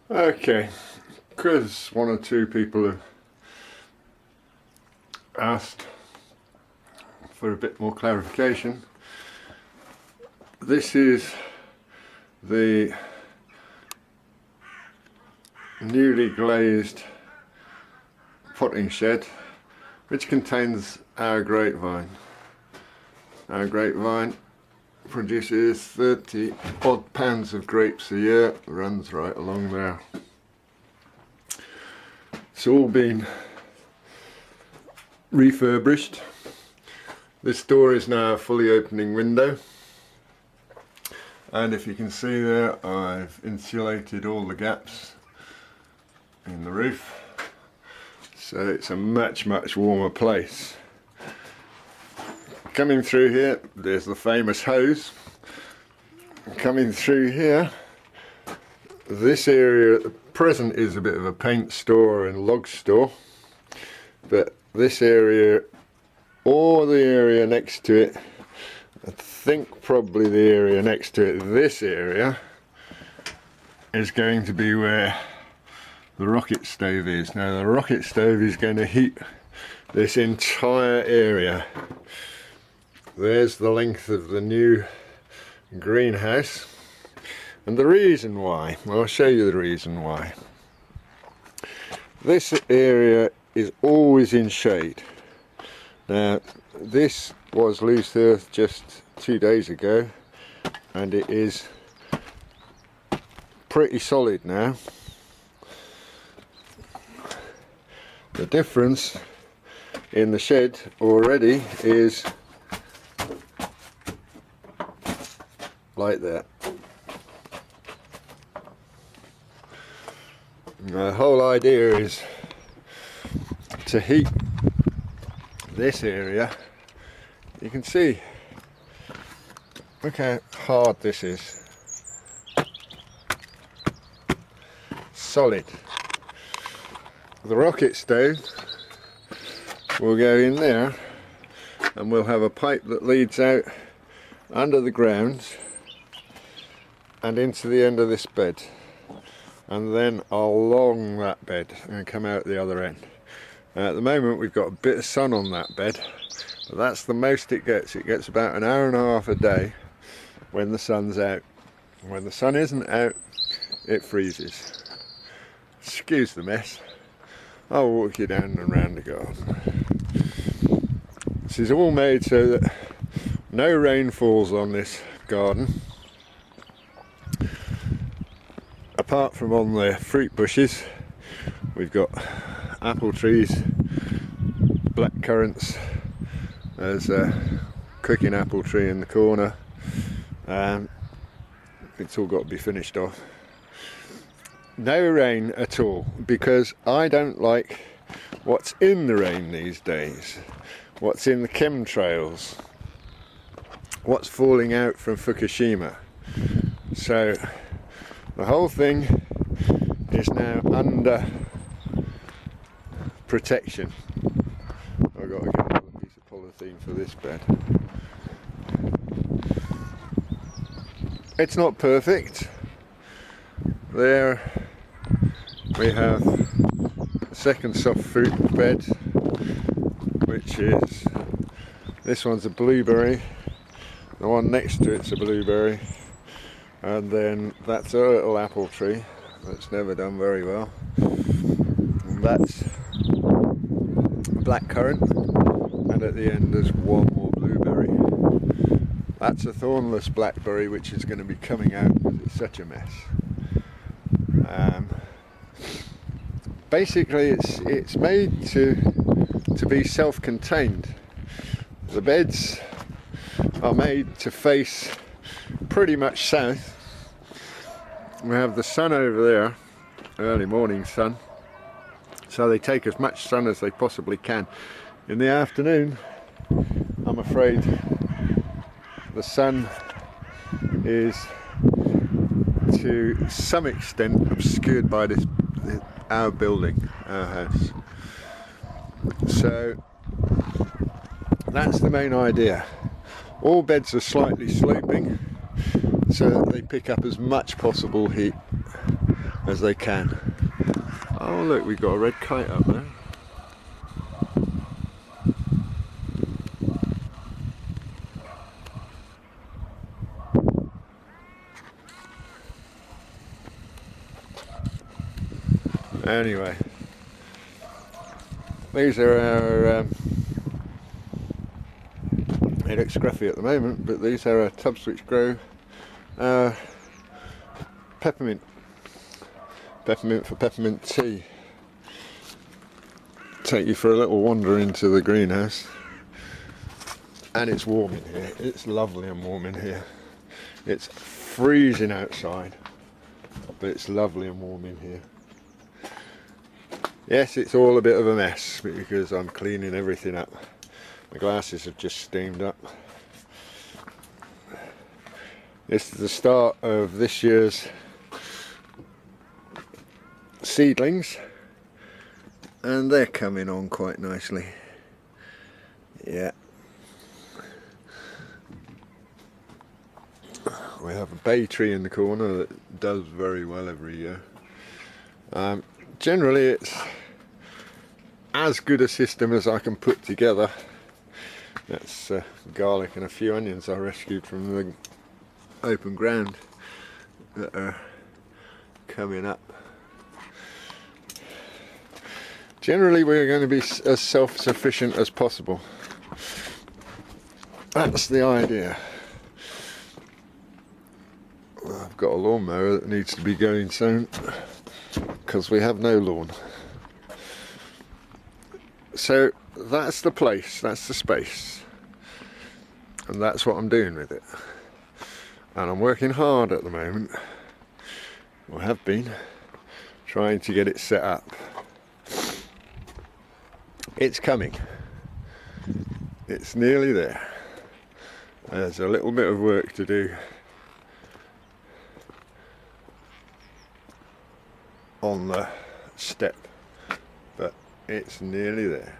Okay, because one or two people have asked for a bit more clarification, this is the newly glazed potting shed which contains our grapevine. Our grapevine produces 30 odd pounds of grapes a year, runs right along there. It's all been refurbished. This door is now a fully opening window, and if you can see there, I've insulated all the gaps in the roof, so it's a much warmer place. Coming through here, there's the famous hose. Coming through here, this area at present is a bit of a paint store and log store, but this area or the area next to it, I think probably the area next to it, this area is going to be where the rocket stove is. Now the rocket stove is going to heat this entire area. There's the length of the new greenhouse, and the reason why, well, I'll show you the reason why. This area is always in shade. Now this was loose earth just 2 days ago, and it is pretty solid now. The difference in the shed already is like that. The whole idea is to heat this area. You can see, look how hard this is. Solid. The rocket stove will go in there, and we'll have a pipe that leads out under the ground and into the end of this bed, and then along that bed and come out the other end. At the moment we've got a bit of sun on that bed, but that's the most it gets. It gets about an hour and a half a day when the sun's out. When the sun isn't out, it freezes. Excuse the mess. I'll walk you down and round the garden. This is all made so that no rain falls on this garden, apart from on the fruit bushes. We've got apple trees, black currants, there's a cooking apple tree in the corner. It's all got to be finished off. No rain at all, because I don't like what's in the rain these days, what's in the chemtrails, what's falling out from Fukushima. So the whole thing is now under protection. I've got to get another piece of polythene for this bed. It's not perfect. There we have a second soft fruit bed, which is, this one's a blueberry, the one next to it's a blueberry, and then that's a little apple tree that's never done very well, and that's black currant, and at the end there's one more blueberry. That's a thornless blackberry, which is going to be coming out because it's such a mess. Basically it's made to be self-contained. The beds are made to face pretty much south. We have the sun over there, early morning sun, so they take as much sun as they possibly can. In the afternoon, I'm afraid the sun is to some extent obscured by our building, our house. So that's the main idea. All beds are slightly sloping so that they pick up as much possible heat as they can. Oh look, we've got a red kite up there. Anyway, these are our, it looks scruffy at the moment, but these are our tubs which grow peppermint for peppermint tea. Take you for a little wander into the greenhouse, and it's warm in here. It's lovely and warm in here. It's freezing outside, but it's lovely and warm in here. Yes, it's all a bit of a mess because I'm cleaning everything up. The glasses have just steamed up. This is the start of this year's seedlings, and they're coming on quite nicely. Yeah. We have a bay tree in the corner that does very well every year. Generally it's as good a system as I can put together. That's garlic and a few onions I rescued from the open ground that are coming up. Generally we're going to be as self-sufficient as possible. That's the idea. I've got a lawnmower that needs to be going soon because we have no lawn. So that's the place, that's the space, and that's what I'm doing with it. And I'm working hard at the moment, or have been, trying to get it set up. It's coming. It's nearly there. There's a little bit of work to do on the step, but it's nearly there.